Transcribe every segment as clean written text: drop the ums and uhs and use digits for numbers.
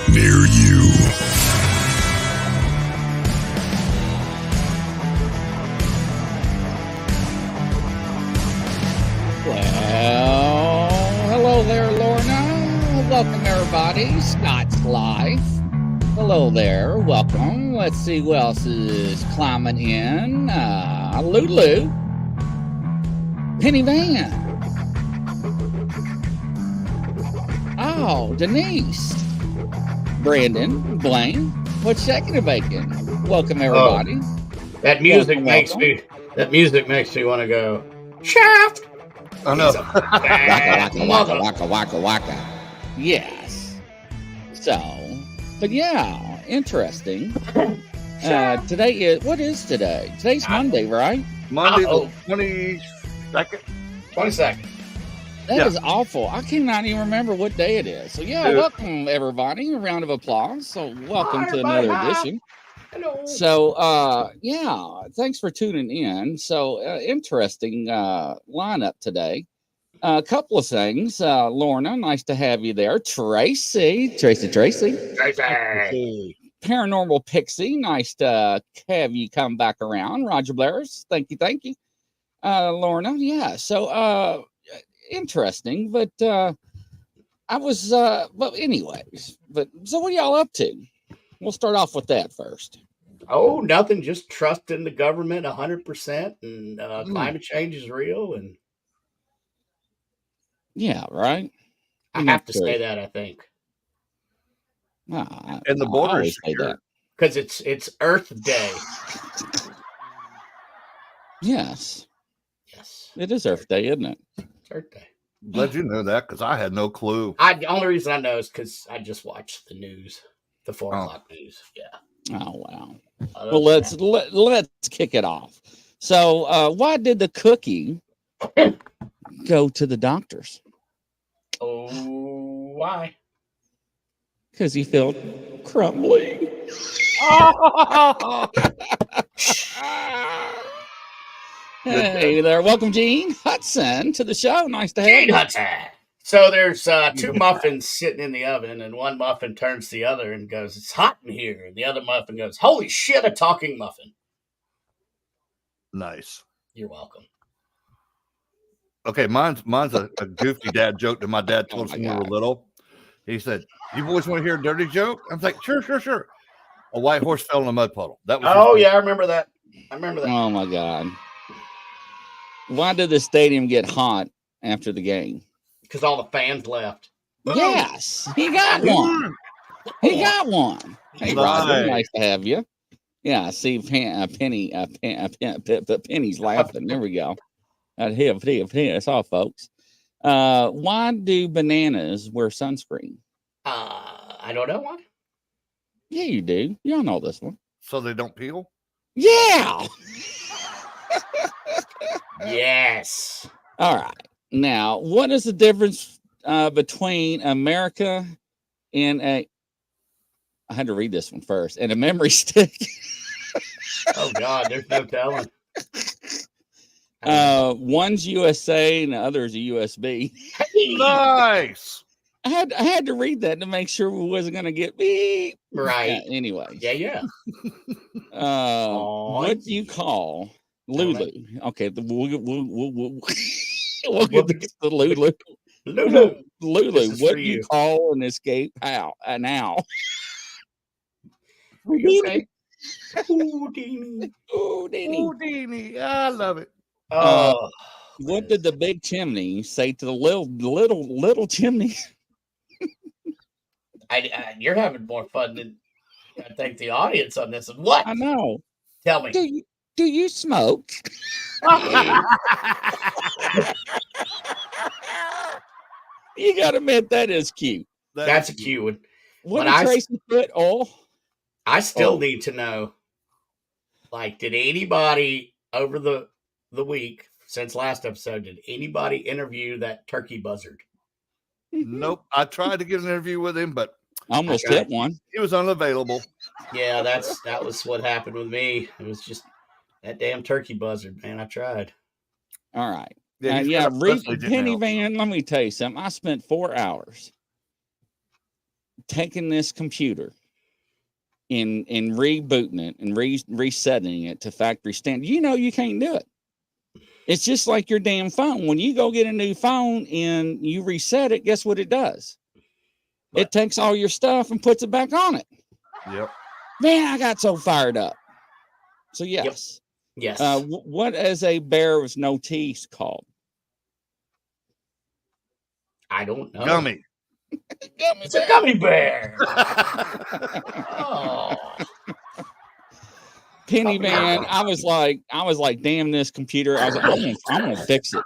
near you. Well, hello there, Lorna. Welcome, everybody. Scott's Life. Hello there. Welcome. Let's see who else is climbing in. Lulu. Penny Van. Oh, Denise. Brandon. Blaine. What's shaking and baking? Welcome, everybody. That music makes me want to go Shaft. Oh no. Waka. Yes. So, but yeah, interesting. Today is, what is today? Today's Monday, right? Monday the 22nd. 22nd. That is awful. I cannot even remember what day it is. So yeah, welcome everybody. A round of applause. So welcome to another edition. Hello. So yeah, thanks for tuning in. So interesting lineup today. A couple of things. Lorna, nice to have you there. Tracy. Paranormal Pixie, nice to have you come back around. Roger Blairs, thank you. Lorna, yeah. So interesting, but I was but anyways, so what are y'all up to? We'll start off with that first. Oh, nothing, just trust in the government 100%, and climate change is real, and yeah, right. I have to say that, I think. And the border is secure. Because it's Earth Day. Yes. It is Earth Day, isn't it? It's Earth Day. Glad you know that, because I had no clue. The only reason I know is because I just watched the news, the 4 o'clock news. Yeah. Oh wow. Well, let's kick it off. So, why did the cookie go to the doctors? Oh, why? Because he felt crumbly. Hey there. Welcome, Gene Hudson, to the show. Nice to have you. Gene Hudson. So there's 2 muffins sitting in the oven, and one muffin turns to the other and goes, "It's hot in here." And the other muffin goes, "Holy shit, a talking muffin." Nice. You're welcome. Okay, mine's a goofy dad joke that my dad told us when we were little. He said, "You boys want to hear a dirty joke?" I was like, sure. A white horse fell in a mud puddle. That was I remember that. Oh my God. Why did the stadium get hot after the game? Because all the fans left. Yes, he got one. Hey, Roger, nice to have you. Yeah, see, Penny's laughing. There we go. That's all, folks. Why do bananas wear sunscreen? I don't know why. Yeah, you do. Y'all know this one. So they don't peel? Yeah. Yes. All right. Now, what is the difference between America and I had to read this one first, and a memory stick? Oh God, there's no telling. One's USA and the other's a USB. Nice. I had to read that to make sure we wasn't going to get beep. Right. Anyway. Yeah. What do you call Lulu? Okay, we'll get this to Lulu. Lulu, what do you call an escape owl? An owl? Okay. Houdini. I love it. What did the big chimney say to the little chimney? You're having more fun than I think the audience on this. What? I know. Tell me. Do you smoke? You gotta admit that is cute. That's a cute one. What did Tracy put? I still need to know. Like, did anybody over the week since last episode, did anybody interview that turkey buzzard? Nope. I tried to get an interview with him, but almost hit one. He was unavailable. Yeah, that was what happened with me. It was just that damn turkey buzzard, man. I tried. All right. Yeah, Penny Van, let me tell you something. I spent 4 hours taking this computer and rebooting it and resetting it to factory standard. You know, you can't do it. It's just like your damn phone. When you go get a new phone and you reset it, guess what it does? It takes all your stuff and puts it back on it. Yep. Man, I got so fired up. So yes. Yep. Yes. What is a bear with no teeth called? I don't know. Gummy. It's a gummy bear. Oh. Penny man, I was like, damn this computer. I was like, I'm gonna fix it.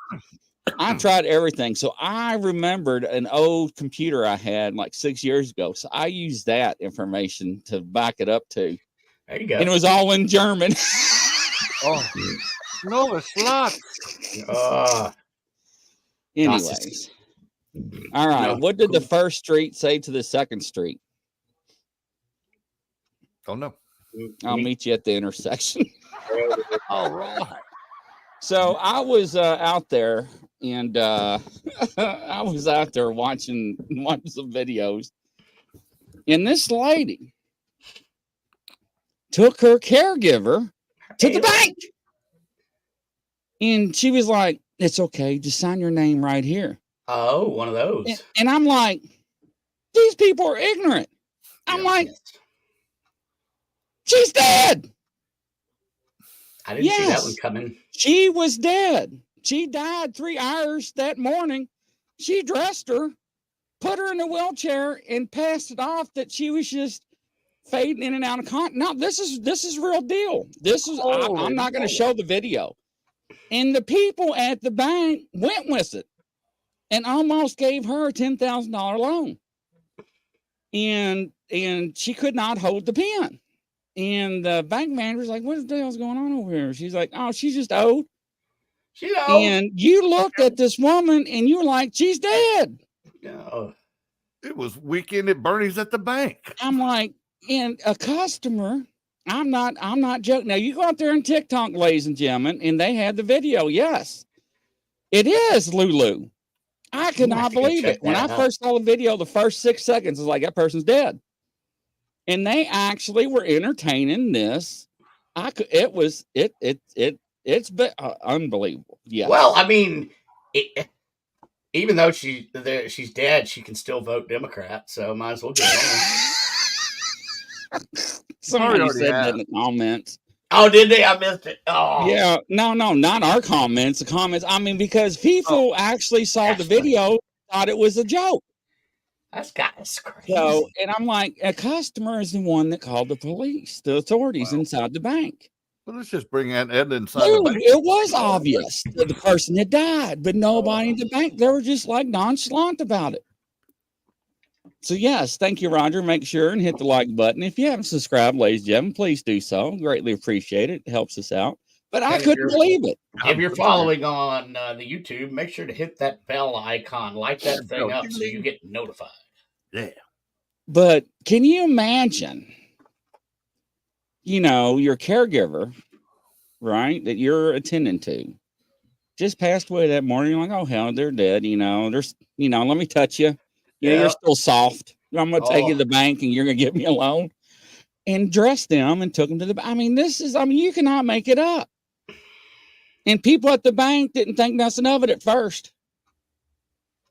I tried everything. So I remembered an old computer I had like 6 years ago. So I used that information to back it up to. There you go. And it was all in German. Oh no, it's not. Anyways. All right. No, What did cool. the first street say to the second street? Don't know. I'll meet you at the intersection. All right. So I was out there and I was out there watching some videos. And this lady took her caregiver to the bank. And she was like, it's okay. Just sign your name right here. Oh, one of those. And I'm like, these people are ignorant. I'm like, she's dead. I didn't see that one coming. She was dead. She died 3 hours that morning. She dressed her, put her in a wheelchair, and passed it off that she was just fading in and out of con. Now this is real deal. This is I'm not going to show the video. And the people at the bank went with it and almost gave her a $10,000 loan. And she could not hold the pen. And the bank manager's like, what the hell's going on over here? She's like, oh, she's just old. She's old. And you looked at this woman and you were like, she's dead. No. It was weekend at Bernie's at the bank. I'm like, and a customer, I'm not joking. Now you go out there and TikTok, ladies and gentlemen, and they had the video. Yes, it is Lulu. I could not believe it. When I first saw the video, the first 6 seconds was like, that person's dead. And they actually were entertaining this. It's been unbelievable. Yeah. Well, I mean, even though she's dead, she can still vote Democrat. So might as well get it on. Somebody said that in the comments. Oh, did they? I missed it. Oh, yeah. No, not our comments. The comments. I mean, because people actually saw the video, thought it was a joke. That's crazy. So, and I'm like, a customer is the one that called the police, the authorities inside the bank. Well, let's just bring Ed inside Dude, the bank. it was obvious that the person had died, but nobody in the bank, they were just like nonchalant about it. So, yes, thank you, Roger. Make sure and hit the like button. If you haven't subscribed, ladies and gentlemen, please do so. Greatly appreciate it. It helps us out. But I couldn't believe it. If you're following on the YouTube, make sure to hit that bell icon, light that thing up so you get notified. Yeah. But can you imagine, your caregiver, right, that you're attending to, just passed away that morning? You're like, oh, hell, they're dead. Let me touch you. You're still soft. I'm going to take you to the bank and you're going to give me a loan. And dressed them and took them to the bank. I mean, you cannot make it up. And people at the bank didn't think nothing of it at first.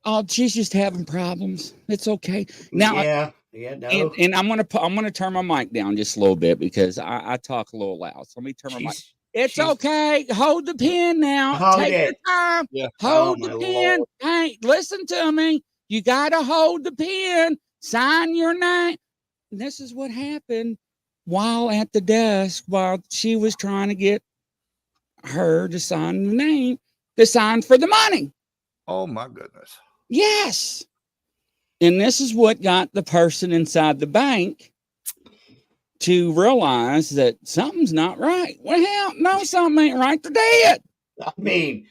Oh, she's just having problems. It's okay. Now, no. And I'm gonna turn my mic down just a little bit because I talk a little loud. So let me turn my mic. It's okay. Hold the pen now. Take your time. Yeah. Hold the pen. Hey, listen to me. You gotta hold the pen. Sign your name. And this is what happened while at the desk while she was trying to get her to sign the name, to sign for the money. Oh my goodness. Yes. And this is what got the person inside the bank to realize that something's not right. Well, hell, no, something ain't right. They're dead. I mean,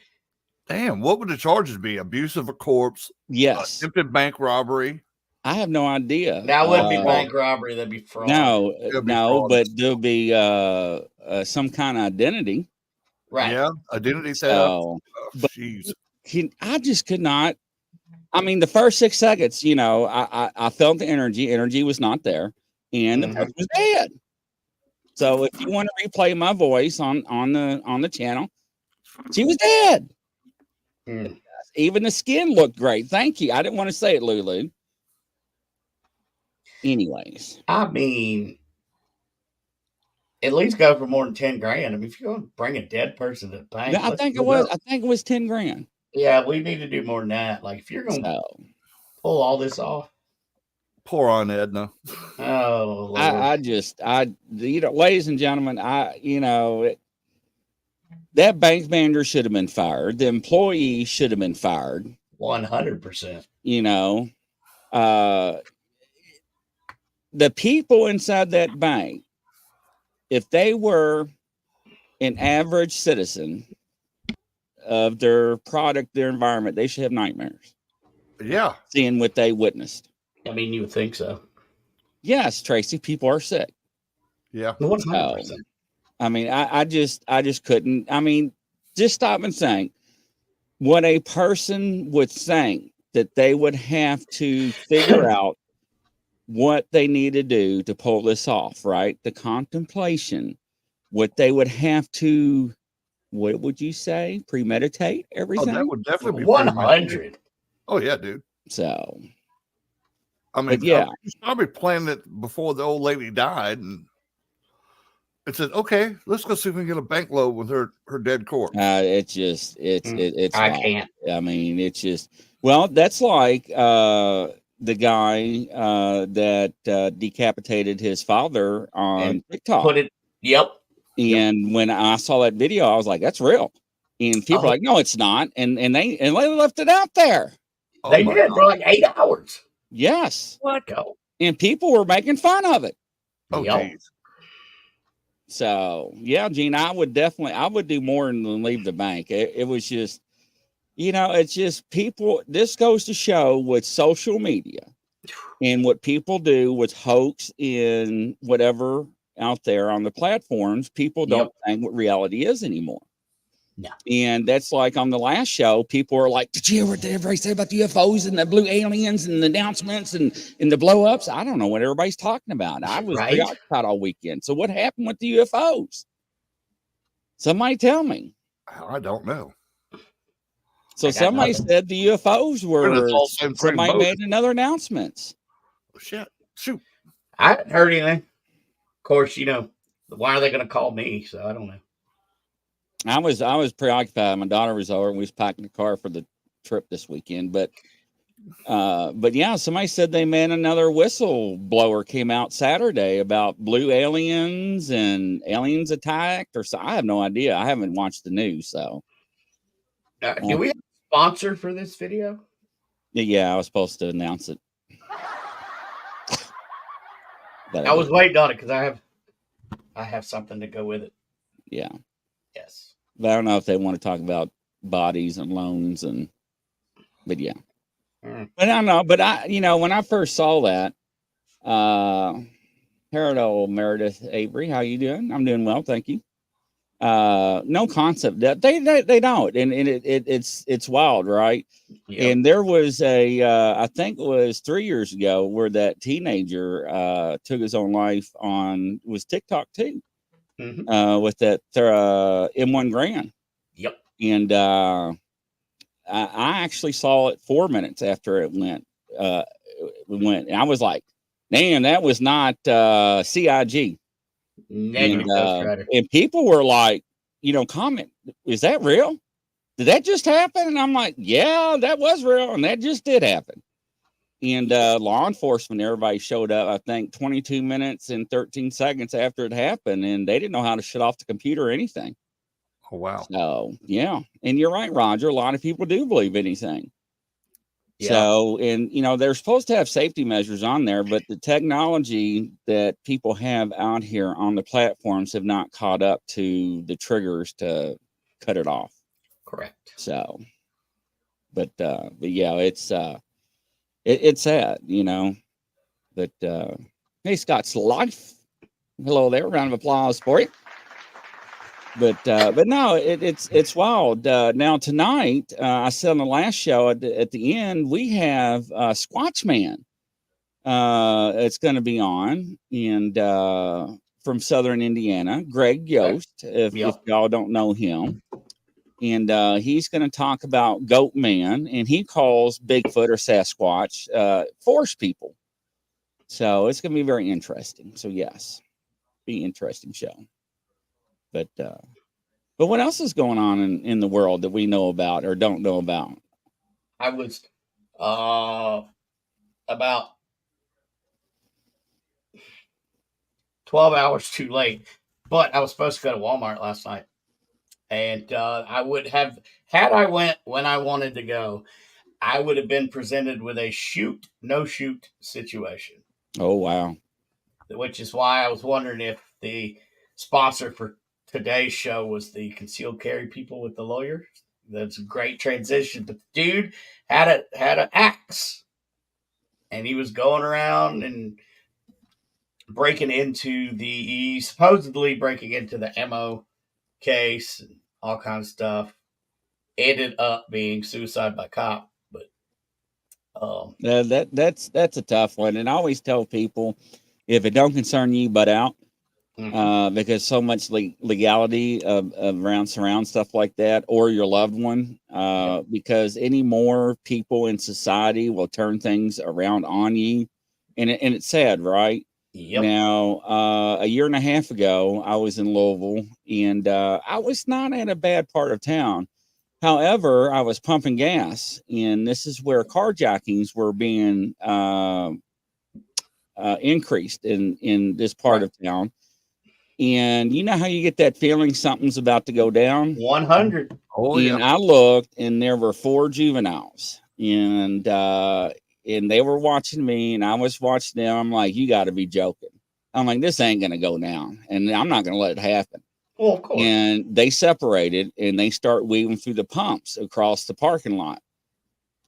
damn, what would the charges be? Abuse of a corpse? Yes. Attempted bank robbery? I have no idea. That wouldn't be bank robbery. That'd be fraud. No, but there'll be some kind of identity. Right. Yeah, identity theft. So, Jeez. I just could not. I mean, the first 6 seconds, you know, I felt the energy. Energy was not there, and the person was dead. So if you want to replay my voice on the channel, she was dead. Even the skin looked great. Thank you. I didn't want to say it, Lulu. Anyways, I mean, at least go for more than 10 grand. I mean, if you're going to bring a dead person to the bank, no, I think it was 10 grand. Yeah, we need to do more than that. Like, if you're going to pull all this off. Poor on Edna. Oh, Lord. You know, ladies and gentlemen, that bank manager should have been fired. The employee should have been fired. 100%. You know, the people inside that bank, if they were an average citizen of their product, their environment, they should have nightmares. Yeah. Seeing what they witnessed. I mean, you would think so. Yes, Tracy, people are sick. Yeah. 100%. I mean, I just couldn't. I mean, just stop and think what a person would think that they would have to figure out what they need to do to pull this off, right? The contemplation, what they would have to, what would you say? Premeditate everything? Oh, that would definitely be 100. Oh, yeah, dude. So, I mean, yeah, I was probably planning it before the old lady died, and it said, "Okay, let's go see if we can get a bank load with her dead corpse." It's I can't. I mean, it's just, well, that's like the guy that decapitated his father on TikTok. Yep. And when I saw that video, I was like, "That's real." And people are like, "No, it's not." And they left it out there. They did for like 8 hours. Yes. What? And people were making fun of it. Oh, geez. So yeah, Gene, I would do more than leave the bank. It was just, you know, it's just people. This goes to show with social media and what people do with hoax in whatever out there on the platforms. People don't think what reality is anymore. No. And that's like on the last show, people are like, "Did you hear what everybody said about the UFOs and the blue aliens and the announcements and the blow ups?" I don't know what everybody's talking about. I was preoccupied all weekend. So what happened with the UFOs? Somebody tell me. I don't know. So somebody said the UFOs were, somebody made another announcement. Oh, shit. Shoot. I haven't heard anything. Of course, you know, why are they going to call me? So I don't know. I was preoccupied. My daughter was over and we was packing the car for the trip this weekend. But yeah, somebody said they made another whistleblower came out Saturday about blue aliens and aliens attacked or so. I have no idea. I haven't watched the news. So do we have a sponsor for this video? Yeah, I was supposed to announce it. I was waiting on it because I have something to go with it. Yeah. Yes. But I don't know if they want to talk about bodies and loans but yeah. But I don't know. But when I first saw that, Harold Meredith Avery, how you doing? I'm doing well, thank you. No concept that they don't, and it's wild, right? Yep. And there was I think it was 3 years ago where that teenager took his own life was TikTok too. Mm-hmm. With that M1 Grand. Yep. And I actually saw it 4 minutes after it went. And I was like, "Damn, that was not CIG." And people were like, comment, "Is that real? Did that just happen?" And I'm like, "Yeah, that was real, and that just did happen." And law enforcement, everybody showed up, I think 22 minutes and 13 seconds after it happened, and they didn't know how to shut off the computer or anything. Oh, wow. So, yeah. And you're right, Roger. A lot of people do believe anything. Yeah. So, and, they're supposed to have safety measures on there, but the technology that people have out here on the platforms have not caught up to the triggers to cut it off. Correct. So, but yeah, it's sad, but hey, Scott's Life. Hello there. Round of applause for you. But no, it's wild. Now tonight, I said on the last show at the end, we have Squatch Man. It's going to be on, and from Southern Indiana, Greg Yost. If y'all don't know him, and he's going to talk about Goat Man, and he calls Bigfoot or Sasquatch forest people. So it's going to be very interesting. So yes, be an interesting show. But what else is going on in the world that we know about or don't know about? I was about 12 hours too late, but I was supposed to go to Walmart last night. And I would have, had I went when I wanted to go, I would have been presented with a shoot, no shoot situation. Oh, wow. Which is why I was wondering if the sponsor for today's show was the concealed carry people with the lawyers. That's a great transition. But the dude had an axe, and he was going around and supposedly breaking into the ammo case and all kinds of stuff. Ended up being suicide by cop. But that's a tough one. And I always tell people, if it don't concern you, butt out. Because so much legality around surround stuff like that, or your loved one, because any more people in society will turn things around on you, and it's sad, right? Yep. Now, a year and a half ago, I was in Louisville, and I was not in a bad part of town. However, I was pumping gas, and this is where carjackings were being increased in this part of town. And you know how you get that feeling something's about to go down? 100. Oh, and I looked, and there were 4 juveniles, and they were watching me, and I was watching them. I'm like, you got to be joking. I'm like, this ain't going to go down, and I'm not going to let it happen. Well, of course. And they separated, and they start weaving through the pumps across the parking lot.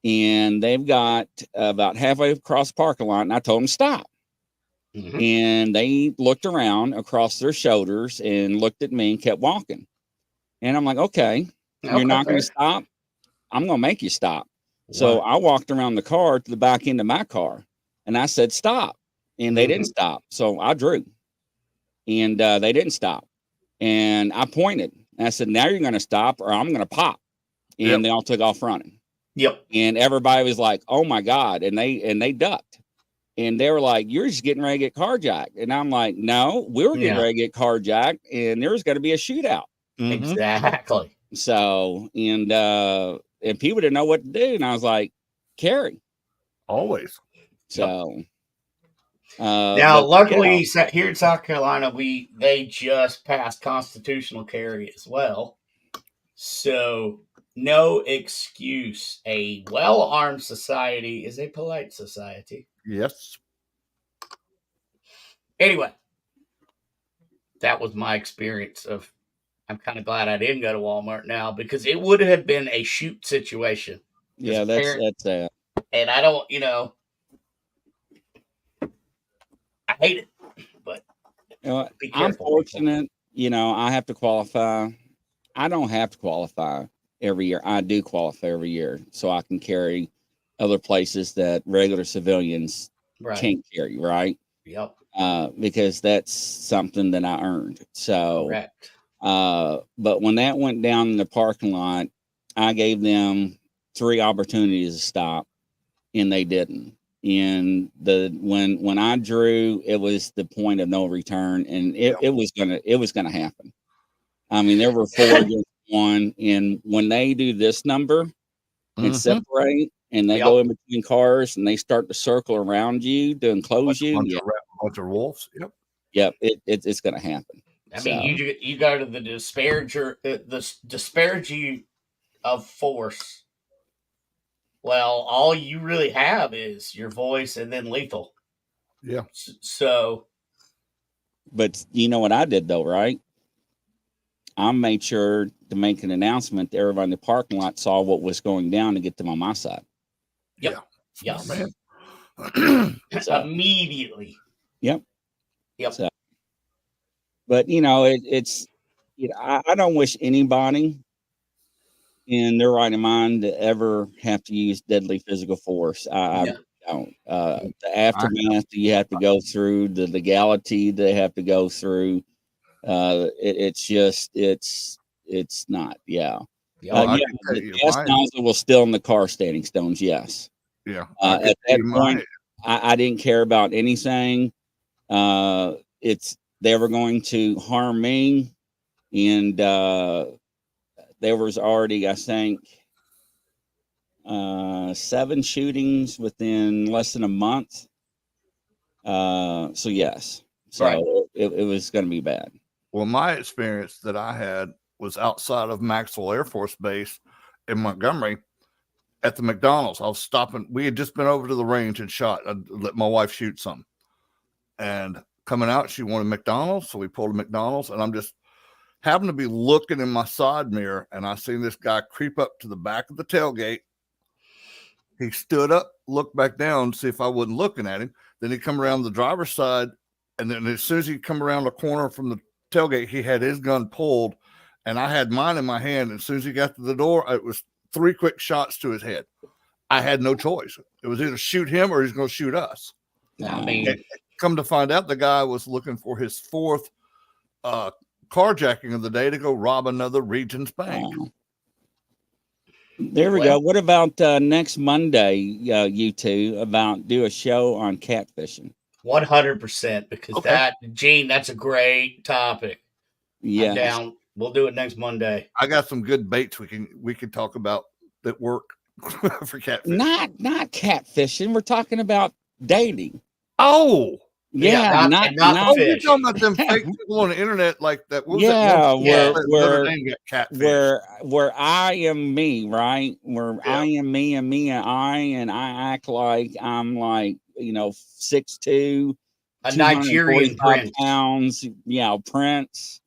And they've got about halfway across the parking lot, and I told them, stop. Mm-hmm. And they looked around across their shoulders and looked at me and kept walking. And I'm like, okay, you're not going to stop. I'm going to make you stop. Wow. So I walked around the car to the back end of my car, and I said, stop. And they didn't stop. So I drew, and they didn't stop. And I pointed, and I said, now you're going to stop or I'm going to pop. And they all took off running. Yep. And everybody was like, oh my God. And they ducked. And they were like, you're just getting ready to get carjacked. And I'm like, no, we were getting ready to get carjacked, and there was going to be a shootout. Exactly. So, and people didn't know what to do. And I was like, carry. Always. So. Now, luckily, here in South Carolina, they just passed constitutional carry as well. So, no excuse. A well-armed society is a polite society. Yes. Anyway, that was my experience of. I'm kind of glad I didn't go to Walmart now, because it would have been a shoot situation. Yeah, that's sad. And I don't, I hate it, but be careful. I'm fortunate, I have to qualify. I don't have to qualify every year. I do qualify every year, so I can carry other places that regular civilians can't carry, right? Yep. Because that's something that I earned. So, correct. But when that went down in the parking lot, I gave them 3 opportunities to stop, and they didn't. And when I drew, it was the point of no return, and it was gonna happen. I mean, there were 4 against 1, and when they do this number and separate, and they go in between cars, and they start to circle around you to enclose you, bunch of wolves. Yep, it's gonna happen. I mean, you go to the disparity of force. Well, all you really have is your voice and then lethal. Yeah. So. But you know what I did, though, right? I made sure to make an announcement that everybody in the parking lot saw what was going down to get them on my side. Yep. Yeah. Yes. Man. So, immediately. Yep. Yep. So, but, it's I don't wish anybody in their right mind to ever have to use deadly physical force. I don't. The aftermath you have to go through, the legality they have to go through. It's not. Yeah. The gas nozzle was still in the car standing stones. Yes. Yeah. At that point, I didn't care about anything. They were going to harm me, and there was already, I think, 7 shootings within less than a month. So yes, it was going to be bad. Well, my experience that I had was outside of Maxwell Air Force Base in Montgomery at the McDonald's. I was stopping. We had just been over to the range and shot. I let my wife shoot something. And coming out, she wanted McDonald's. So we pulled a McDonald's, and I'm just happened to be looking in my side mirror, and I seen this guy creep up to the back of the tailgate. He stood up, looked back down, see if I wasn't looking at him. Then he come around the driver's side, and then as soon as he come around the corner from the tailgate, he had his gun pulled, and I had mine in my hand. And as soon as he got to the door, it was 3 quick shots to his head. I had no choice. It was either shoot him or he's going to shoot us. I mean, and come to find out, the guy was looking for his 4th carjacking of the day to go rob another Regions bank. There we go. What about next Monday, you two, do a show on catfishing? 100%, because Gene, that's a great topic. Yeah. I'm down. We'll do it next Monday. I got some good baits we can talk about that work for catfishing. Not catfishing. We're talking about dating. Oh. Yeah, not you're talking about them fake people on the internet like that. Where I am me, right? Where I am me and me and I act like I'm 6'2", a Nigerian prince. Pounds, prince.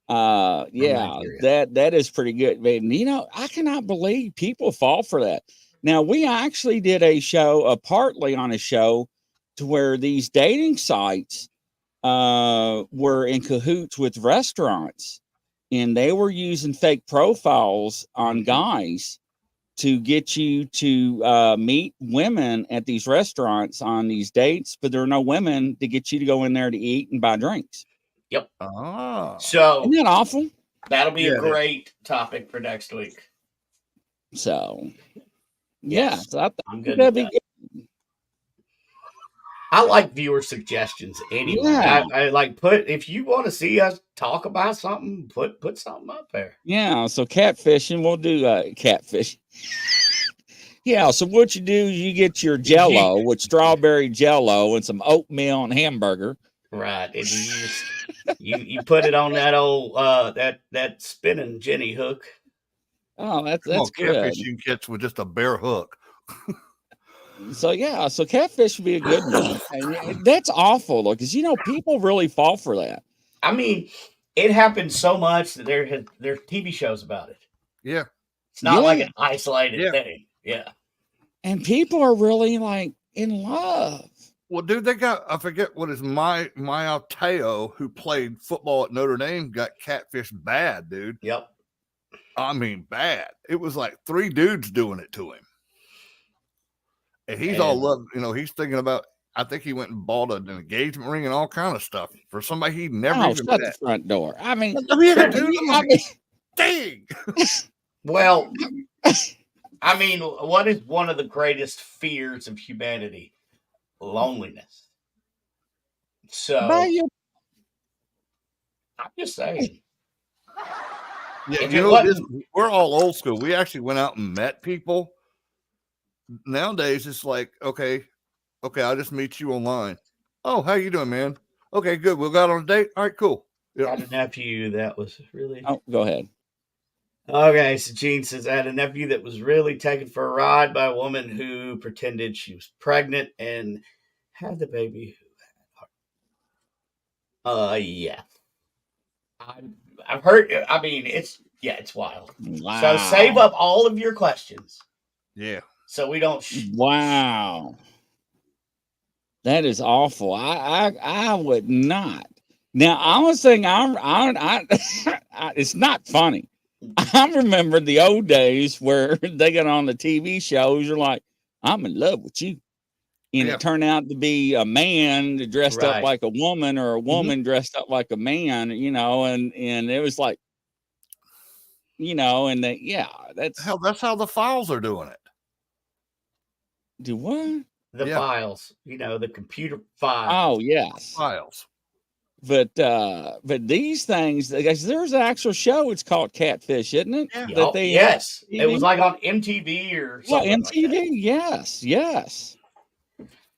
That is pretty good, man. I cannot believe people fall for that. Now, we actually did a show, partly on a show, to where these dating sites were in cahoots with restaurants, and they were using fake profiles on guys to get you to meet women at these restaurants on these dates, but there are no women to get you to go in there to eat and buy drinks. Yep. So isn't that awful? That'll be a great topic for next week. So I'm good. That'd be good. I like viewer suggestions anyway. Yeah. I like if you want to see us talk about something, put something up there. Yeah. So catfishing, we'll do catfish. Yeah. So what you do is you get your Jell-O with strawberry Jell-O and some oatmeal and hamburger. Right. And you put it on that old that spinning Jenny hook. Oh, that's good. Catfish you can catch with just a bare hook. So catfish would be a good one. That's awful though, because people really fall for that. I mean, it happens so much that there are TV shows about it. Yeah, it's not like an isolated thing. Yeah, and people are really in love. Well, dude, I forget what is my Alteo, who played football at Notre Dame, got catfish bad, dude. Yep. I mean, bad. It was like 3 dudes doing it to him. And he's all loved, he's thinking about, I think he went and bought an engagement ring and all kind of stuff for somebody he never even shut met. the front door. I mean, dang. Well, I mean, what is one of the greatest fears of humanity? Loneliness. So, I'm just saying. Yeah, we're all old school. We actually went out and met people. Nowadays, it's like, okay, I'll just meet you online. Oh, how you doing, man? Okay, good. We'll go out on a date. All right, cool. I had a nephew that was really... Oh, go ahead. Okay, so Gene says, I had a nephew that was really taken for a ride by a woman who pretended she was pregnant and had the baby. Yeah. I've heard, I mean, it's wild. Wow. So save up all of your questions. Yeah. So we don't. Wow. That is awful. I would not. Now, I was saying, it's not funny. I remember the old days where they got on the TV shows. You're like, I'm in love with you. And it turned out to be a man dressed up like a woman, or a woman dressed up like a man, and it was like, and that's how the files are doing it. Do what? The files, the computer files. Oh, yes. Files. But these things, there's an actual show. It's called Catfish, isn't it? Yeah. Yes. It was like on MTV or something. MTV. Like that. Yes.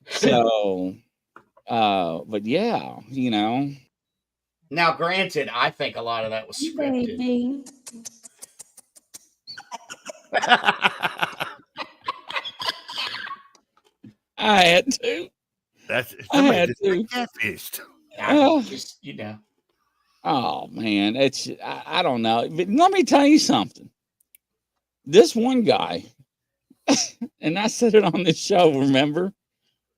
So, but yeah, Now, granted, I think a lot of that was scripted. I had to. I had to. Catfished. Just, Oh man, I don't know. But let me tell you something. This one guy, and I said it on the show, remember?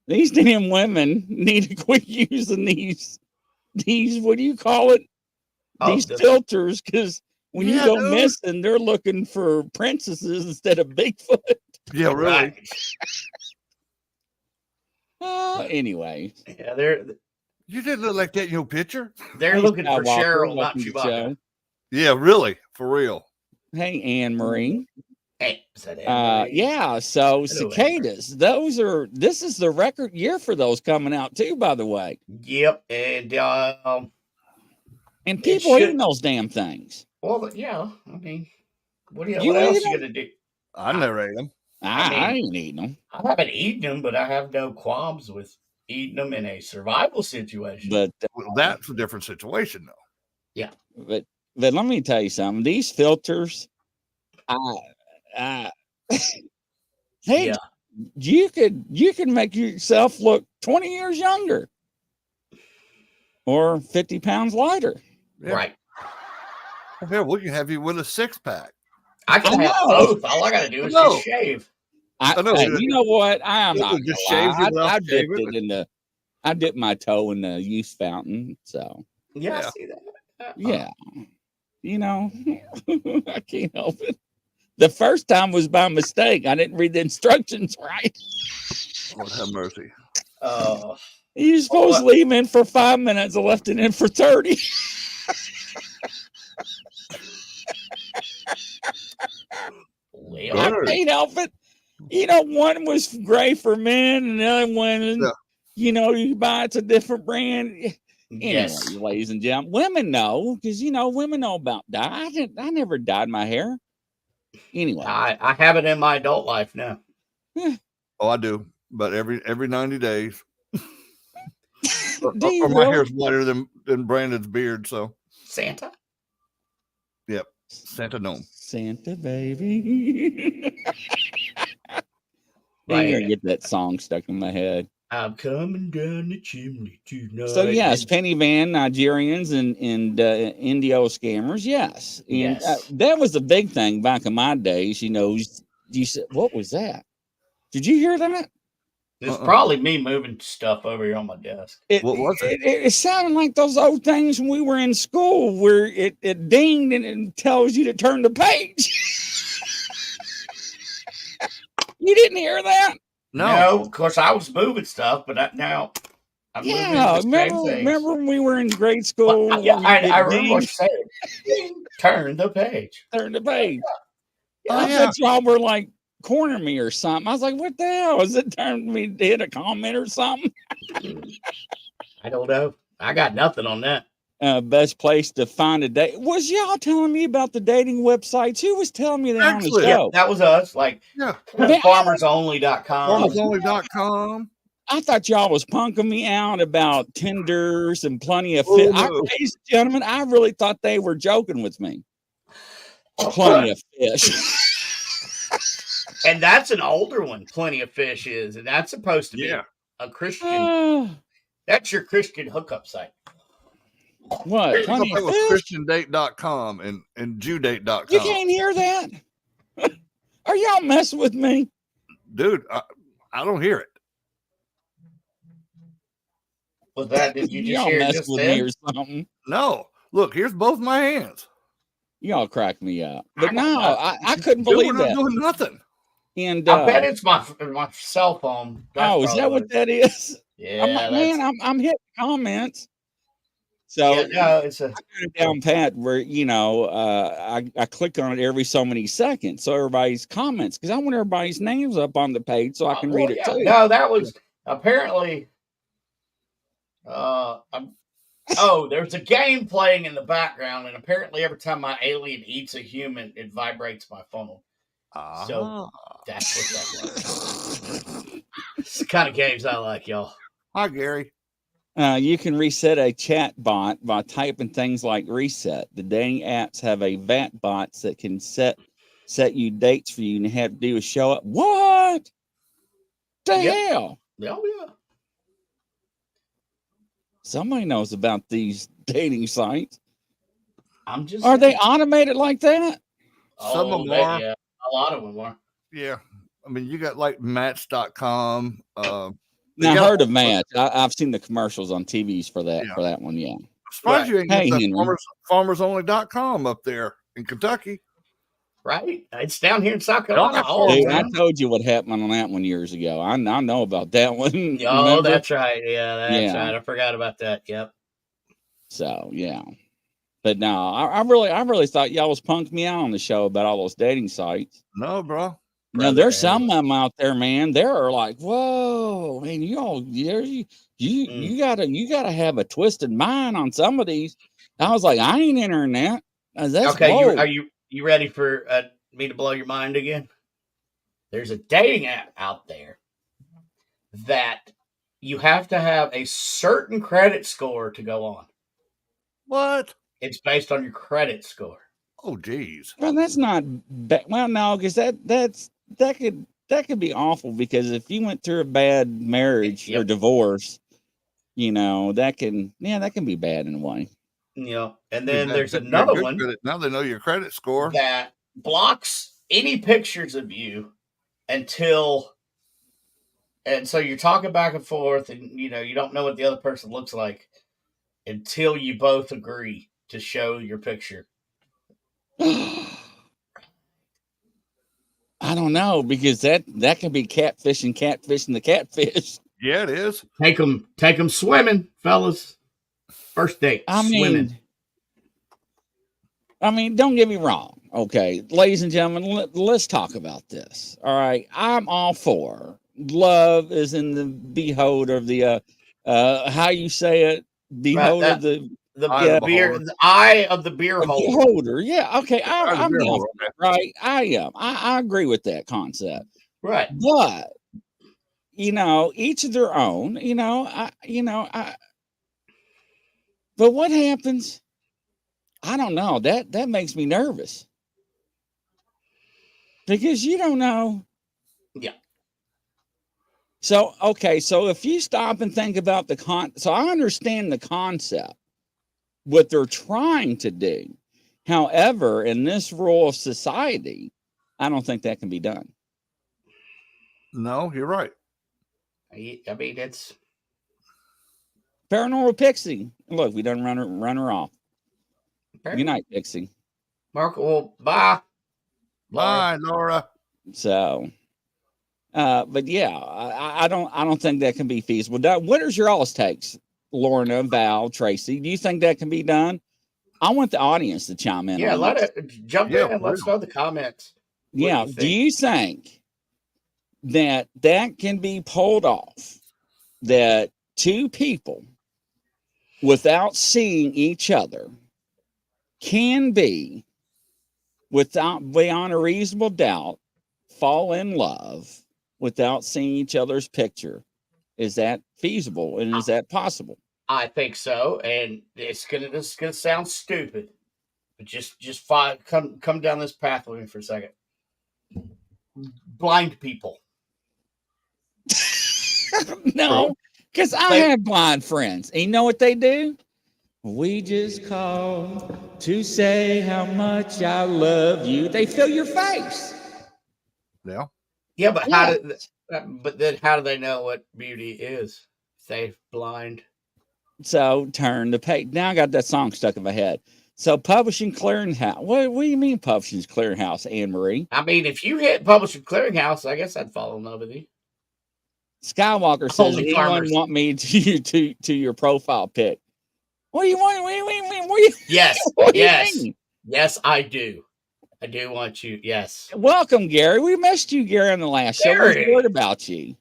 These damn women need to quit using these what do you call it? These filters, because when you go missing, they're looking for princesses instead of Bigfoot. Yeah, really. Anyway. Yeah, you didn't look like that in your picture. They're looking for Cheryl, not Chewbacca. Yeah, really, for real. Hey, Anne Marie. Hey, Anne Marie? Yeah. So cicadas. This is the record year for those coming out too. By the way. Yep, and people eating those damn things. Well, yeah. I mean, what else are you gonna do? I never ate them. I ain't eating them. I haven't eaten them, but I have no qualms with eating them in a survival situation. But that's a different situation, though. Yeah. But let me tell you something. These filters, hey, you could make yourself look 20 years younger or 50 pounds lighter. Yeah. Right. Hell, we can have you with a 6-pack. I can have both. All I got to do is just shave. I know. You know what? I am not. Just shave I dipped my toe in the youth fountain. So yeah. I see that. Yeah. I can't help it. The first time was by mistake. I didn't read the instructions right. Lord have mercy. You're supposed to leave in for 5 minutes. I left it in for 30. I can't help it. One was gray for men, and the other one, you buy it's a different brand. Anyway, ladies and gentlemen, women know, because women know about dye. I never dyed my hair. Anyway, I have it in my adult life now. Oh, I do, but every 90 days. or my hair's whiter than Brandon's beard. So Santa. Yep, Santa gnome. Santa baby. I'm gonna get that song stuck in my head. I'm coming down the chimney tonight. So yes, penny van Nigerians and Indio scammers. Yes, and that was a big thing back in my days. You said, what was that? Did you hear that? It's probably me moving stuff over here on my desk. What was it? It sounded like those old things when we were in school, where it dinged and it tells you to turn the page. You didn't hear that? No, of course I was moving stuff, but now I'm moving the same things. Remember when we were in grade school? I remember what you said. Turn the page. Turn the page. I thought y'all were like corner me or something. I was like, what the hell? Is it time for me to hit a comment or something? I don't know. I got nothing on that. Best place to find a date. Was y'all telling me about the dating websites? Who was telling me that on the show? Yeah, that was us. Like farmersonly.com. Farmersonly.com. I thought y'all was punking me out about Tinders and Plenty of Fish. Ladies and gentlemen, I really thought they were joking with me. Plenty of Fish. And that's an older one, Plenty of Fish is. And that's supposed to be a Christian. That's your Christian hookup site. What? Plenty of Fish? ChristianDate.com and JewDate.com. You can't hear that? Are y'all messing with me? Dude, I don't hear it. Was that? Did you just Y'all hear mess just with then? me or something? No, look, here's both my hands. Y'all crack me up. But no, I couldn't Dude, believe we're not that. doing nothing. And I bet it's my cell phone. That's is that what that is? Yeah, I'm like, man, I'm hitting comments. So yeah, no, it's a I got it down pat where I click on it every so many seconds, so everybody's comments, because I want everybody's names up on the page so I can read it too. No, that was apparently. There's a game playing in the background, and apparently every time my alien eats a human, it vibrates my phone. So that's what that was. It's the kind of games I like, y'all. Hi, Gary. You can reset a chat bot by typing things like reset. The dating apps have a VAT bots that can set you dates for you, and have to do is show up. What the hell? Oh yeah. Somebody knows about these dating sites. Are saying. They automated like that? Some of them are. Yeah, a lot of them are. Yeah. I mean, you got like Match.com. Now, I heard of Match. I've seen the commercials on TVs for that. Yeah. For that one, yeah. I'm surprised you ain't got the farmersonly.com up there in Kentucky. Right? It's down here in South Carolina. Dude, I told you what happened on that one years ago. I know about that one. Oh, that's right. Yeah, that's right. I forgot about that. Yep. So, yeah. But no, I really thought y'all was punking me out on the show about all those dating sites. No, bro. Now there's some of them out there, man. They're like, whoa, man, you gotta have a twisted mind on some of these. I was like, I ain't entering that. That's okay. Are you ready for me to blow your mind again? There's a dating app out there that you have to have a certain credit score to go on. What? It's based on your credit score. Oh, geez. Well, that's not bad. Well, no, because that could be awful, because if you went through a bad marriage or divorce, that can be bad in a way. And then there's another one. Now they know your credit score. That blocks any pictures of you and so you're talking back and forth, and you don't know what the other person looks like until you both agree to show your picture. I don't know, because that can be catfishing the catfish. Yeah, it is. Take them swimming, fellas. First date, swimming. I mean, don't get me wrong. Okay, ladies and gentlemen, let's talk about this. All right, I'm all for love is in the beholder of the how you say it, beholder of the eye of the beer holder. Yeah, okay, I'm down, right. I agree with that concept. Right, but each of their own. But what happens? I don't know. That makes me nervous, because you don't know. Yeah. So, okay. So if you stop and think about so I understand the concept, what they're trying to do. However, in this rural society, I don't think that can be done. No, you're right. I mean, it's Paranormal Pixie. Look, we done run her off. Good night, Pixie. Marco, well, bye. Bye, Laura. So, but yeah, I don't think that can be feasible. What is your all's takes, Lorna, Val, Tracy? Do you think that can be done? I want the audience to chime in. Yeah, let it jump in and let's know the comments. Yeah, do you think that can be pulled off? That two people, without seeing each other, can be, beyond a reasonable doubt, fall in love without seeing each other's picture? Is that feasible, and is that possible? I think so, and it's gonna sound stupid, but just come down this path with me for a second. Blind people. No, because I have blind friends, and you know what they do? We just call to say how much I love you. They fill your face. Yeah. Yeah, but how do they know what beauty is? If they're blind. So turn the page. Now I got that song stuck in my head. So Publishing Clearinghouse. What do you mean Publishing Clearinghouse, Anne Marie? I mean, if you hit Publishing Clearinghouse, I guess I'd fall in love with you. Skywalker says, Only anyone farmers. want me to your profile pic? What do you want? What do you, Yes. what do yes. you mean? Yes, I do. I do want you. Yes. Welcome, Gary. We missed you, Gary, on the last show. We heard about you.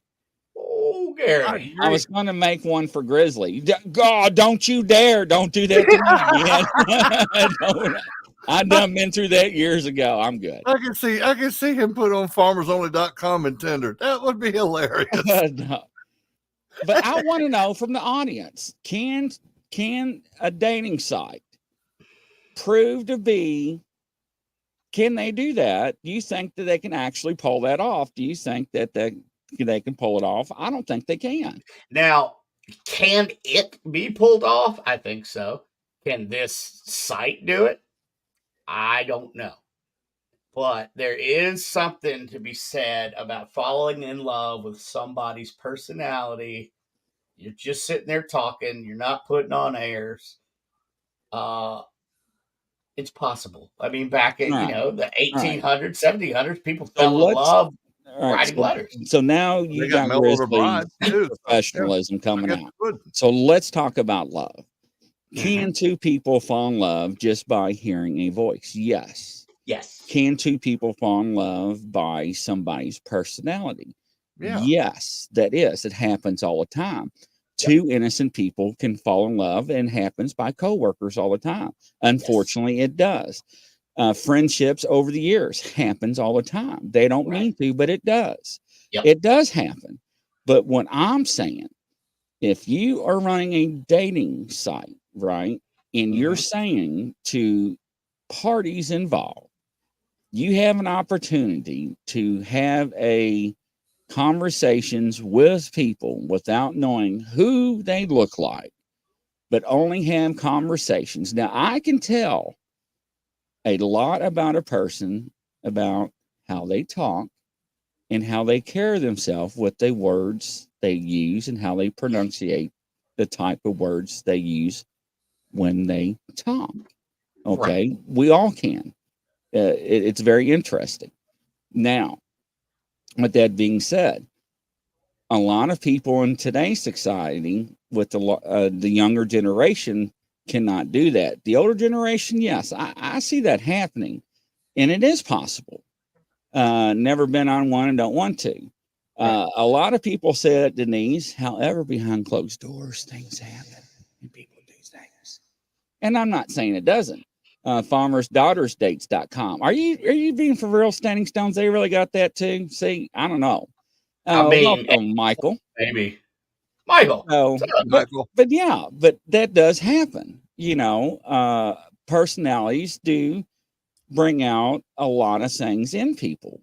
Oh, Gary. I was going to make one for Grizzly. God, don't you dare. Don't do that to me again. I've done been through that years ago. I'm good. I can see him put on farmersonly.com and Tinder. That would be hilarious. No. But I want to know from the audience, can a dating site prove to be, can they do that? Do you think that they can actually pull that off? Do you think that they can pull it off? I don't think they can. Now, can it be pulled off? I think so. Can this site do it? I don't know. But there is something to be said about falling in love with somebody's personality. You're just sitting there talking. You're not putting on airs. It's possible. I mean, back in, the 1800s, 1700s, people fell in love writing letters. So now you got Grizzly's professionalism coming out. So let's talk about love. Can two people fall in love just by hearing a voice? Yes. Yes. Can two people fall in love by somebody's personality? Yeah. Yes, that is. It happens all the time. Two innocent people can fall in love, and happens by coworkers all the time. Unfortunately, it does. Friendships over the years happens all the time. They don't mean to, but it does. Yep. It does happen. But what I'm saying, if you are running a dating site, right, and you're saying to parties involved, you have an opportunity to have a conversations with people without knowing who they look like, but only have conversations. Now, I can tell a lot about a person, about how they talk and how they carry themselves with the words they use and how they pronunciate the type of words they use when they talk. Okay. Right. We all can. It's very interesting. Now, with that being said, a lot of people in today's society with the younger generation cannot do that. The older generation, yes, I see that happening, and it is possible. Never been on one and don't want to. A lot of people say that, Denise. However, behind closed doors, things happen and people do things. And I'm not saying it doesn't. Farmersdaughtersdates.com. Are you being for real, Standing Stones? They really got that too? See, I don't know. Welcome, Michael. Maybe. Michael. But yeah, but that does happen. Personalities do bring out a lot of things in people.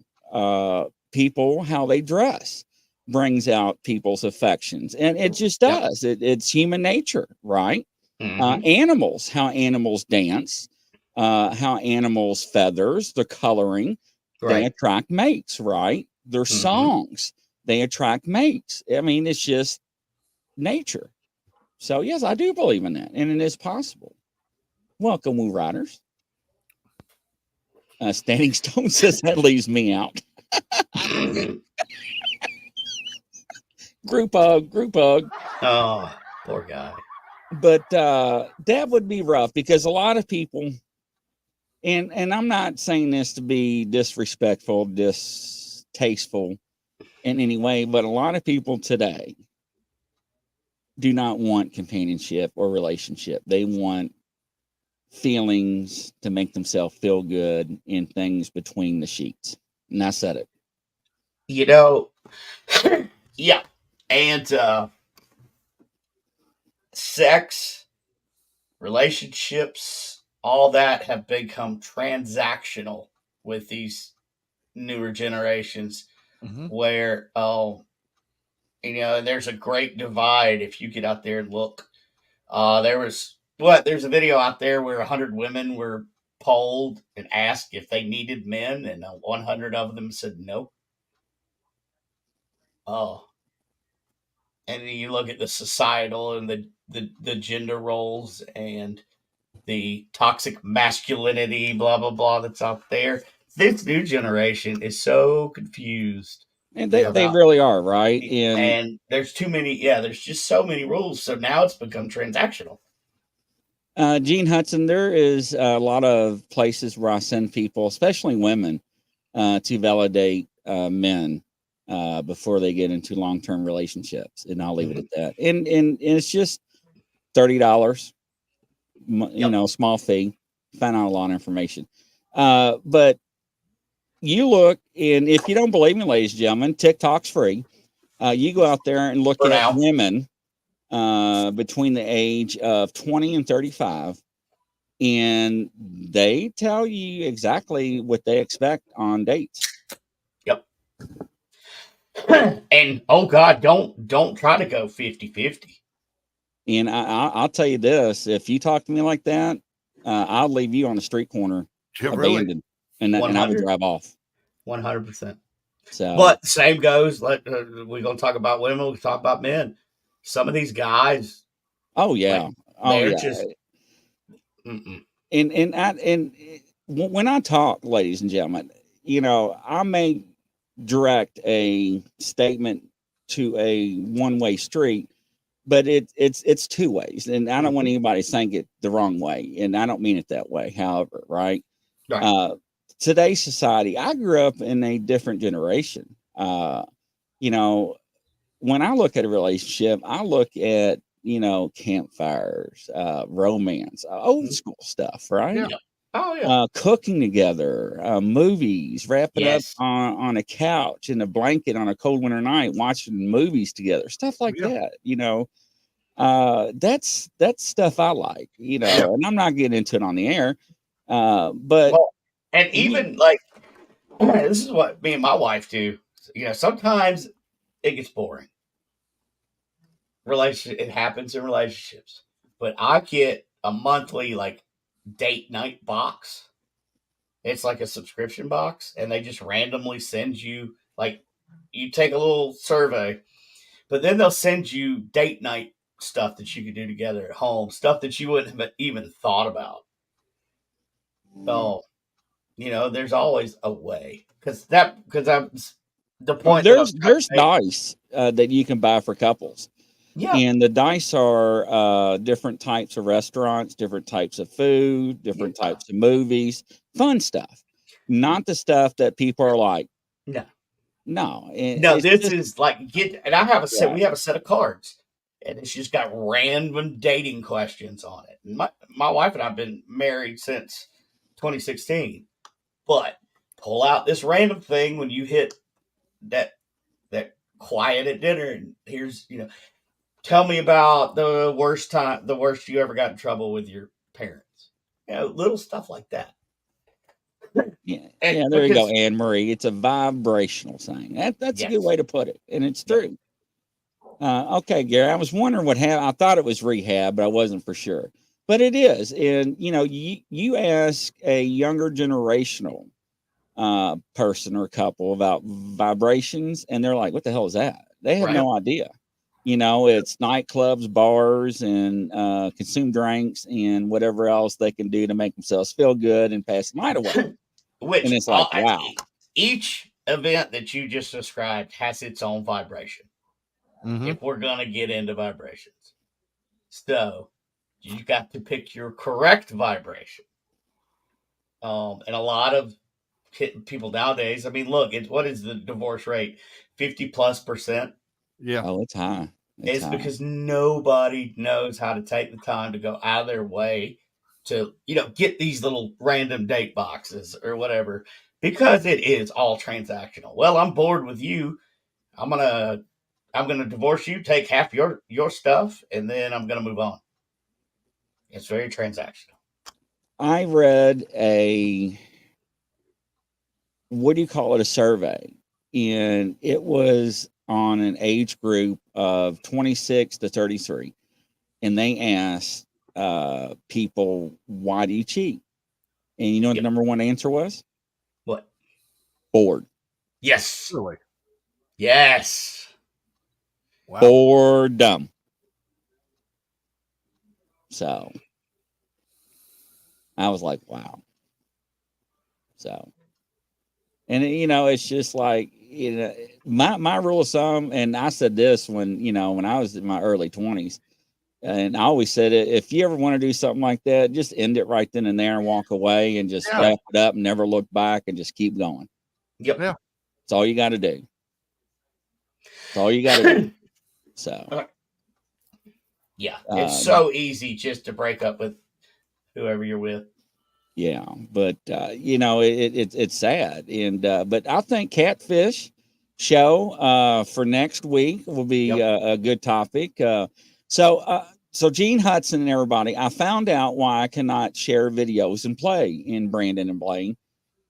People, how they dress brings out people's affections, and it just does. It's human nature, right? Animals, how animals dance, how animals' feathers, the coloring, they attract mates, right? Their songs, they attract mates. I mean, it's just nature. So yes, I do believe in that, and it is possible. Welcome, Woo Riders. Standing Stone says that leaves me out. Group hug. Oh, poor guy. But that would be rough because a lot of people, and I'm not saying this to be disrespectful, distasteful in any way, but a lot of people today do not want companionship or relationship. They want feelings to make themselves feel good in things between the sheets. And I said it. Yeah. And sex, relationships, all that have become transactional with these newer generations where, there's a great divide if you get out there and look. There's a video out there where 100 women were polled and asked if they needed men, and 100 of them said no. Oh, and then you look at the societal and the gender roles and the toxic masculinity, blah blah blah, that's out there. This new generation is so confused, and they really are, right? And there's too many. Yeah, there's just so many rules. So now it's become transactional. Gene Hudson, there is a lot of places where I send people, especially women, to validate men before they get into long-term relationships, and I'll leave it at that. And it's just $30, you know, small fee. Find out a lot of information. But you look, and if you don't believe me, ladies and gentlemen, TikTok's free. You go out there and look at women between the age of 20 and 35, and they tell you exactly what they expect on dates. Yep. And oh God, don't try to go 50-50. And I'll tell you this: if you talk to me like that, I'll leave you on the street corner, abandoned, and I would drive off. 100%. So, but same goes. Like we're gonna talk about women, we talk about men. Some of these guys, oh yeah, they're just. And when I talk, ladies and gentlemen, you know, I may direct a statement to a one-way street, but it's two ways, and I don't want anybody to think it the wrong way, and I don't mean it that way. However, right. Today's society, I grew up in a different generation. You know, when I look at a relationship, I look at, you know, campfires, romance, old school stuff, right? Yeah. Oh yeah. Cooking together, movies, wrapping up on a couch in a blanket on a cold winter night, watching movies together, stuff like that. You know, that's stuff I like. You know, and I'm not getting into it on the air, but and even like this is what me and my wife do. You know, sometimes it gets boring. It happens in relationships, but I get a monthly like date night box. It's like a subscription box, and they just randomly send you, like, you take a little survey, but then they'll send you date night stuff that you can do together at home, stuff that you wouldn't have even thought about. So, you know, there's always a way, because I'm the point. There's dice that you can buy for couples. Yeah. And the dice are different types of restaurants, different types of food, different types of movies, fun stuff. Not the stuff that people are like, no. This is like and I have a set. We have a set of cards, and it's just got random dating questions on it. And my wife and I've been married since 2016, but pull out this random thing when you hit that quiet at dinner, and here's, you know, tell me about the worst you ever got in trouble with your parents. You know, little stuff like that. Yeah, there you go, Anne Marie. It's a vibrational thing. That's a good way to put it, and it's true. Okay, Gary, I was wondering what happened. I thought it was rehab, but I wasn't for sure. But it is, and you know, you ask a younger generational person or couple about vibrations, and they're like, "What the hell is that?" They have no idea. You know, it's nightclubs, bars, and consume drinks and whatever else they can do to make themselves feel good and pass the night away. And it's like, wow. Each event that you just described has its own vibration. If we're going to get into vibrations. So you got to pick your correct vibration. And a lot of people nowadays, I mean, look, what is the divorce rate? 50+%. Yeah. Oh, it's high. It's high. Because nobody knows how to take the time to go out of their way to, you know, get these little random date boxes or whatever, because it is all transactional. Well, I'm bored with you. I'm gonna divorce you, take half your stuff, and then I'm gonna move on. It's very transactional. I read a a survey, and it was on an age group of 26 to 33, and they asked people, why do you cheat? And you know what the number one answer was? What? Bored. Yes. Really? Yes. Wow. Boredom. So I was like, wow. So, and it's just like, my rule of thumb, and I said this when I was in my early 20s, and I always said it, if you ever want to do something like that, just end it right then and there and walk away and just wrap it up and never look back and just keep going. Yep. Yeah. That's all you got to do. That's all you got to do. So. Yeah, it's so easy just to break up with whoever you're with. Yeah, but it's sad, and but I think catfish show for next week will be a good topic. So Gene Hudson and everybody, I found out why I cannot share videos and play in Brandon and Blaine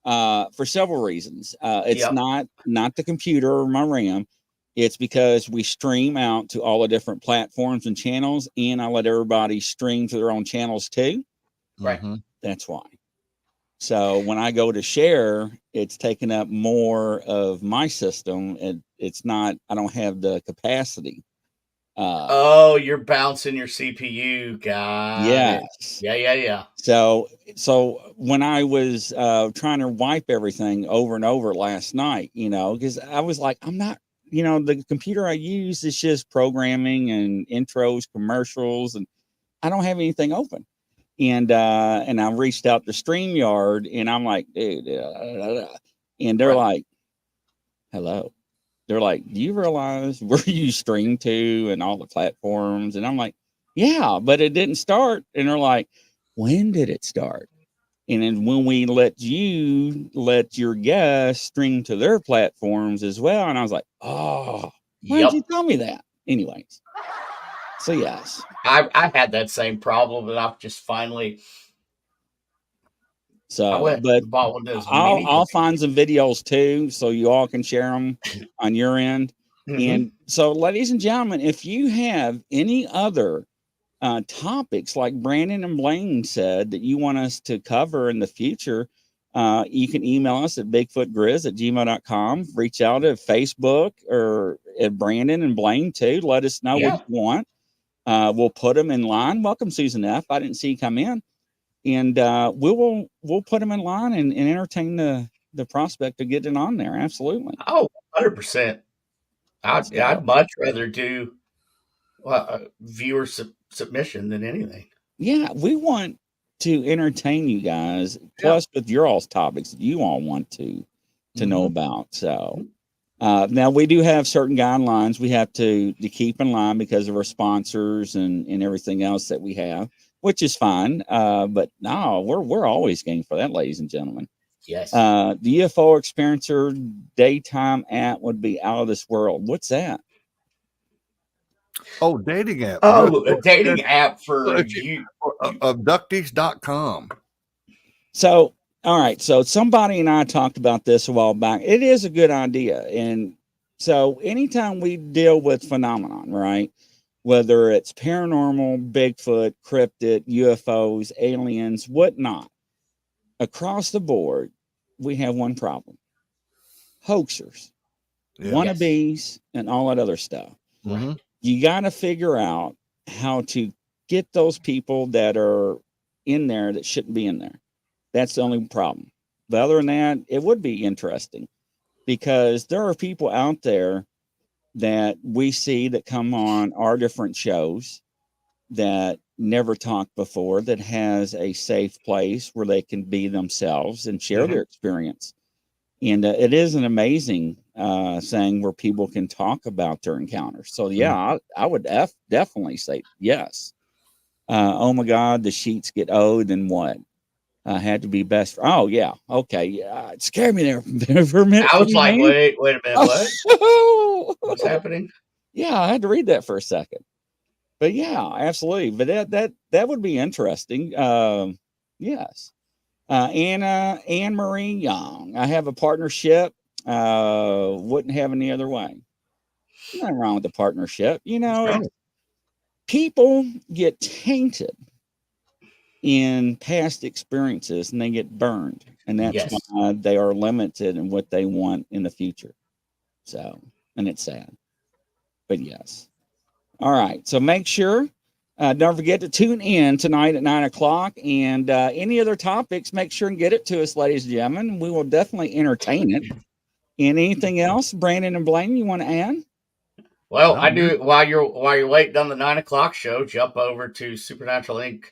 for several reasons. It's not the computer or my RAM. It's because we stream out to all the different platforms and channels, and I let everybody stream to their own channels too. Right. That's why. So when I go to share, it's taking up more of my system, and it's not. I don't have the capacity. You're bouncing your CPU, guy. Yes. Yeah. So when I was trying to wipe everything over and over last night, because I was like, I'm not. The computer I use is just programming and intros, commercials, and I don't have anything open. And I reached out to StreamYard, and I'm like, dude, and they're like, hello. They're like, do you realize where you stream to and all the platforms? And I'm like, yeah, but it didn't start. And they're like, when did it start? And then when we let your guests stream to their platforms as well. And I was like, oh, why did you tell me that? Anyways. So yes. I had that same problem, but I've just finally. So, but I'll find some videos too, so you all can share them on your end. And so, ladies and gentlemen, if you have any other topics like Brandon and Blaine said that you want us to cover in the future, you can email us at bigfootgrizz@gmail.com. Reach out at Facebook or at Brandon and Blaine too. Let us know what you want. We'll put them in line. Welcome, Susan F. I didn't see you come in. And we'll put them in line and entertain the prospect of getting on there. Absolutely. Oh, 100%. I'd much rather do viewer submission than anything. Yeah, we want to entertain you guys, plus with your all's topics that you all want to know about. So now we do have certain guidelines we have to keep in line because of our sponsors and everything else that we have, which is fine. But no, we're always game for that, ladies and gentlemen. Yes. The UFO Experiencer daytime app would be out of this world. What's that? Oh, dating app. Oh, a dating app for you. Abductees.com. So, all right. So somebody and I talked about this a while back. It is a good idea. And so anytime we deal with phenomenon, right? Whether it's paranormal, Bigfoot, cryptid, UFOs, aliens, whatnot, across the board, we have one problem. Hoaxers, wannabes, and all that other stuff. You got to figure out how to get those people that are in there that shouldn't be in there. That's the only problem. But other than that, it would be interesting because there are people out there that we see that come on our different shows that never talked before, that has a safe place where they can be themselves and share their experience. And it is an amazing thing where people can talk about their encounters. So, yeah, I would definitely say yes. Oh, my God, the sheets get old and what? Had to be best. Oh, yeah. Okay. Yeah, it scared me there for a minute. I was like, wait a minute. What? What's happening? Yeah, I had to read that for a second. But, yeah, absolutely. But that would be interesting. Yes. Anne Marie Young. I have a partnership. Wouldn't have any other way. Nothing wrong with the partnership. People get tainted in past experiences and they get burned. And that's why they are limited in what they want in the future. So, and it's sad. But yes. All right. So make sure, don't forget to tune in tonight at 9:00. And any other topics, make sure and get it to us, ladies and gentlemen. We will definitely entertain it. And anything else, Brandon and Blaine, you want to add? Well, no, I do. While you're waiting on the 9:00 show, jump over to Supernatural Inc.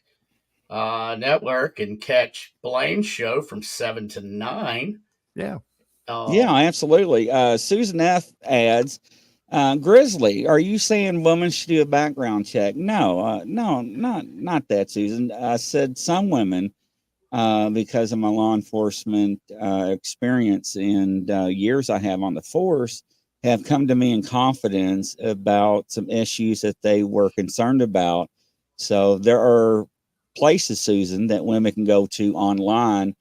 Network and catch Blaine's show from 7 to 9. Yeah. Yeah, absolutely. Susan F. adds, Grizzly, are you saying women should do a background check? No, not that, Susan. I said some women, because of my law enforcement experience and years I have on the force, have come to me in confidence about some issues that they were concerned about. So there are places, Susan, that women can go to online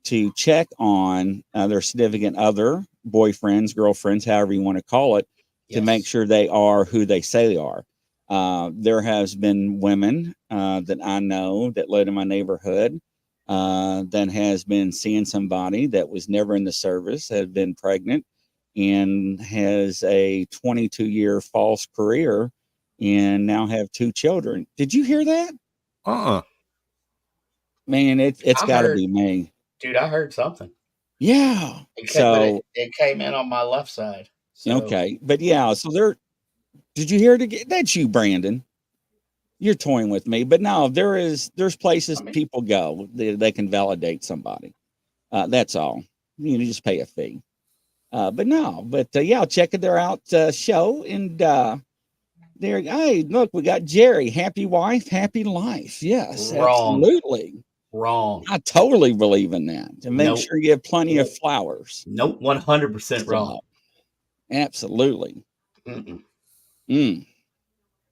to check on their significant other, boyfriends, girlfriends, however you want to call it, to make sure they are who they say they are. There has been women that I know that live in my neighborhood that has been seeing somebody that was never in the service, had been pregnant, and has a 22-year false career, and now have 2 children. Did you hear that? Man, it's got to be me. Dude, I heard something. Yeah. It came in on my left side. So. Okay. But yeah, so did you hear it? That's you, Brandon. You're toying with me. But no, there's places people go. They can validate somebody. That's all. You just pay a fee. Yeah, check their out show. And there, hey, look, we got Jerry. Happy wife, happy life. Yes, Wrong. Absolutely. Wrong. I totally believe in that. And make sure you have plenty of flowers. Nope, 100% wrong. Absolutely. I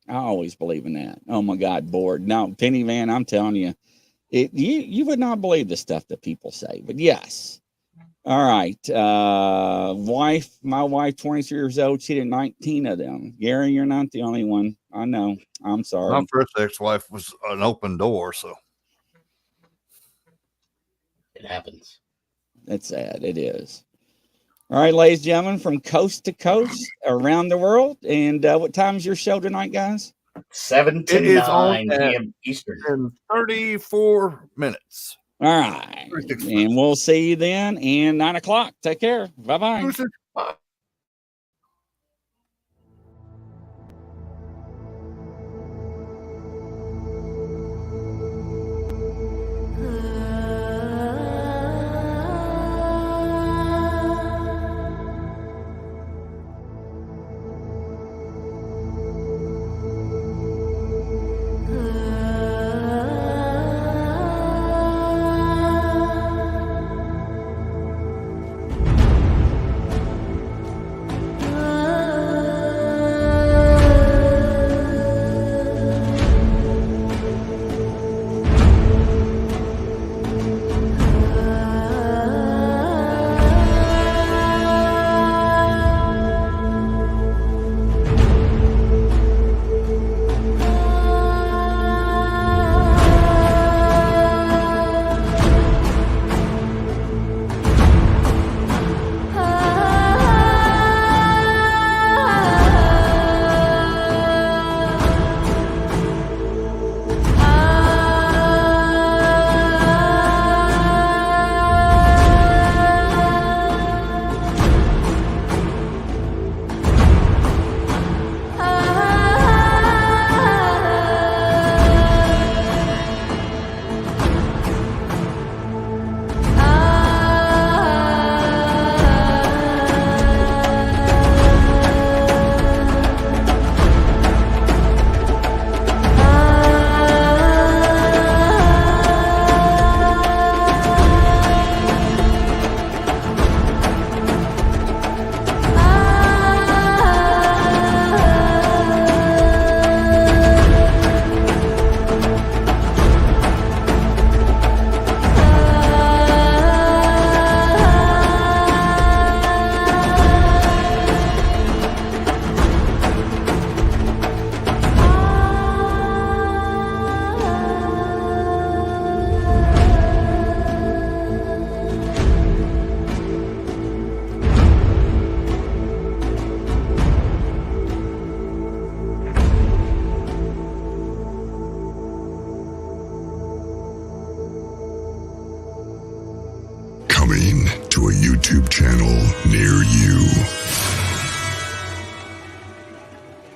always believe in that. Oh my God, bored. No, Penny Van, I'm telling you, you would not believe the stuff that people say. But yes. All right. My wife, 23 years old, she did 19 of them. Gary, you're not the only one. I know. I'm sorry. My first ex-wife was an open door, so. It happens. It's sad. It is. All right, ladies and gentlemen, from coast to coast around the world. And what time is your show tonight, guys? 7 to 9 p.m. Eastern. In 34 minutes. All right. And we'll see you then and 9:00. Take care. Bye-bye. Bye. Coming to a YouTube channel near you.